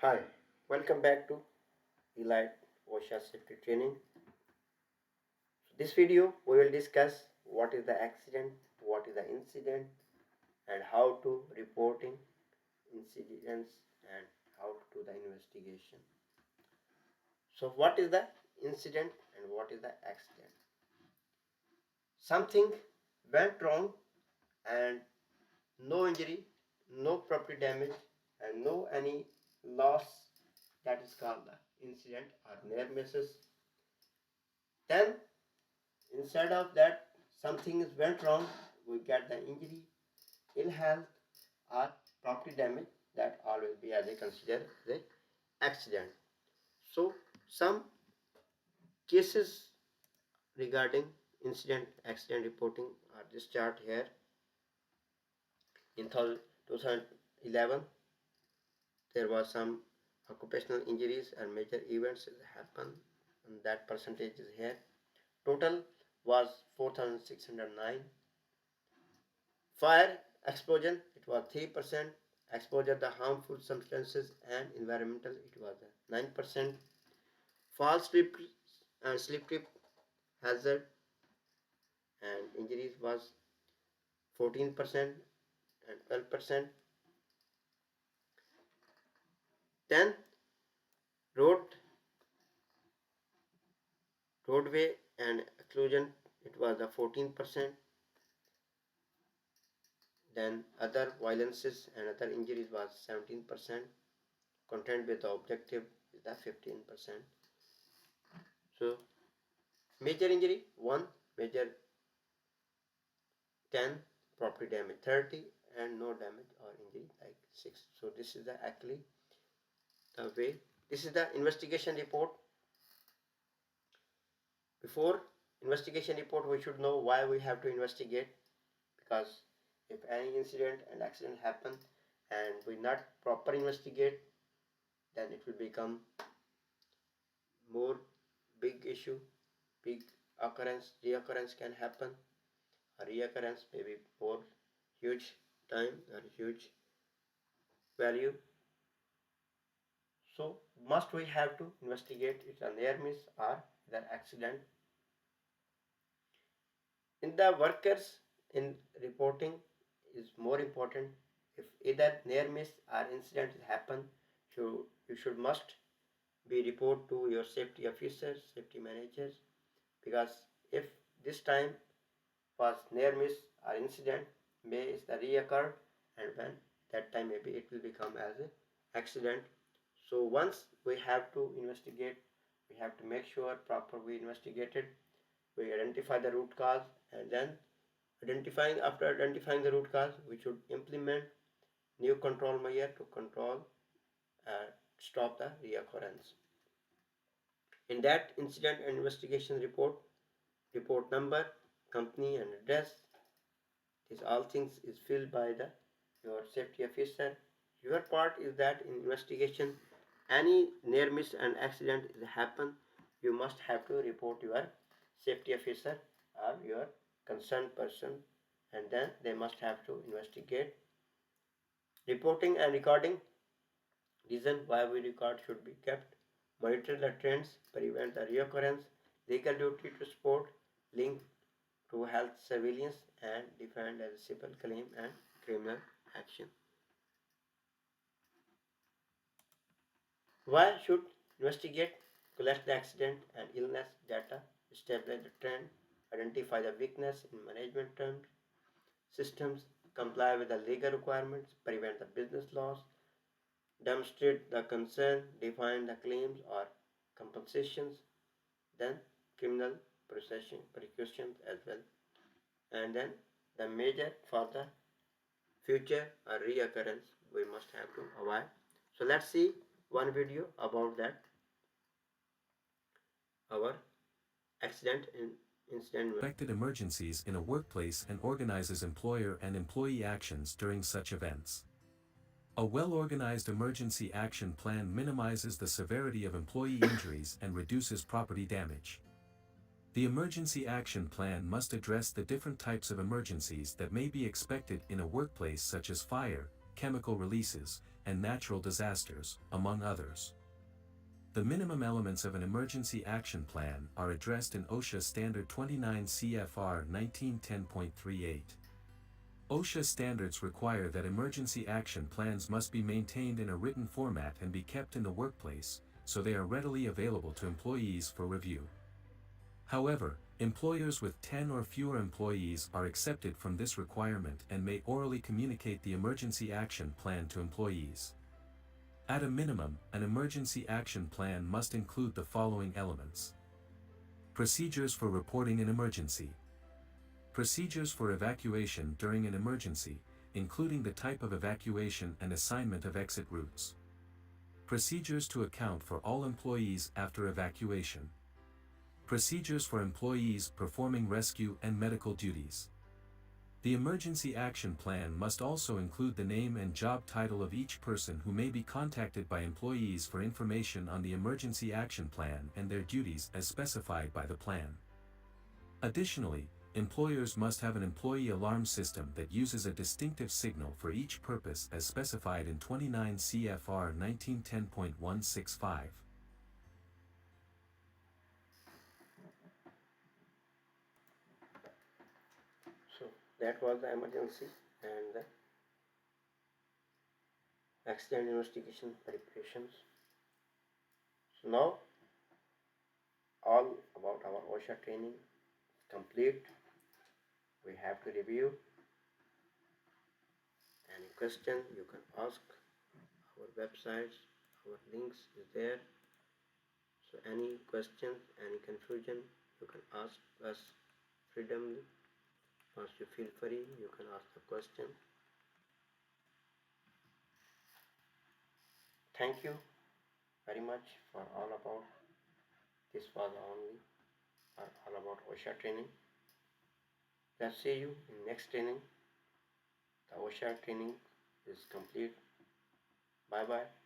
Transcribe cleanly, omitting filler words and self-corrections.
Hi, welcome back to Elite OSHA Safety Training. This video we will discuss what is the accident, what is the incident, and how to reporting incidents and how to do the investigation. So what is the incident and what is the accident? Something went wrong and no injury, no property damage and no any loss, that is called the incident or near misses. Then instead of that, something is went wrong, we get the injury, ill health, or property damage. That always be as a considered the accident. So some cases regarding incident accident reporting are this chart here. In 2011, there was some occupational injuries and major events happened, and that percentage is here. Total was 4,609. Fire explosion, it was 3%. Exposure to harmful substances and environmental, it was 9%. Fall, slip and slip trip hazard and injuries was 14% and 12%. Then road roadway and occlusion, it was a 14%. Then other violences and other injuries was 17%. Content with the objective is the 15%. So major injury 1, major 10, property damage 30, and no damage or injury like 6. So this is the actually the way. This is the investigation report. Before investigation report, we should know why we have to investigate, because if any incident and accident happen and we not proper investigate, then it will become more big issue, big occurrence, reoccurrence can happen. A reoccurrence may be more huge time or huge value. So must we have to investigate it's a near miss or the accident. In the workers, in reporting is more important. If either near miss or incident happen, you should must be report to your safety officers, safety managers, because if this time was near miss or incident, may is the reoccurred, and when that time maybe it will become as a accident. So once we have to investigate, we have to make sure proper we investigated, we identify the root cause, and then after identifying the root cause, we should implement new control measure to control stop the reoccurrence. In that incident and investigation report, report number, company and address, these all things is filled by the your safety officer. Your part is that in investigation, any near miss and accident is happen, you must have to report your safety officer or your concerned person, and then they must have to investigate. Reporting and recording, reason why we record should be kept. Monitor the trends, prevent the reoccurrence, legal duty to support, link to health surveillance, and defend as civil claim and criminal action. Why should investigate? Collect the accident and illness data, establish the trend, identify the weakness in management terms, systems, comply with the legal requirements, prevent the business loss, demonstrate the concern, define the claims or compensations, then criminal prosecutions as well, and then the measure for the future or reoccurrence we must have to avoid. So let's see one video about that, our accident in incident. Expected emergencies in a workplace and organizes employer and employee actions during such events. A well-organized emergency action plan minimizes the severity of employee injuries and reduces property damage. The emergency action plan must address the different types of emergencies that may be expected in a workplace, such as fire, chemical releases, and natural disasters, among others. The minimum elements of an emergency action plan are addressed in OSHA Standard 29 CFR 1910.38. OSHA standards require that emergency action plans must be maintained in a written format and be kept in the workplace, so they are readily available to employees for review. However, employers with 10 or fewer employees are excepted from this requirement and may orally communicate the emergency action plan to employees. At a minimum, an emergency action plan must include the following elements. Procedures for reporting an emergency. Procedures for evacuation during an emergency, including the type of evacuation and assignment of exit routes. Procedures to account for all employees after evacuation. Procedures for employees performing rescue and medical duties. The emergency action plan must also include the name and job title of each person who may be contacted by employees for information on the emergency action plan and their duties as specified by the plan. Additionally, employers must have an employee alarm system that uses a distinctive signal for each purpose as specified in 29 CFR 1910.165. So that was the emergency and the accident investigation preparations. So now all about our OSHA training is complete. We have to review. Any question you can ask. Our websites, our links is there. So any questions, any confusion, you can ask us freely. Once you feel free, you can ask the question. Thank you very much for all about this was only all about OSHA training. Let's see you in next training. The OSHA training is complete. Bye bye.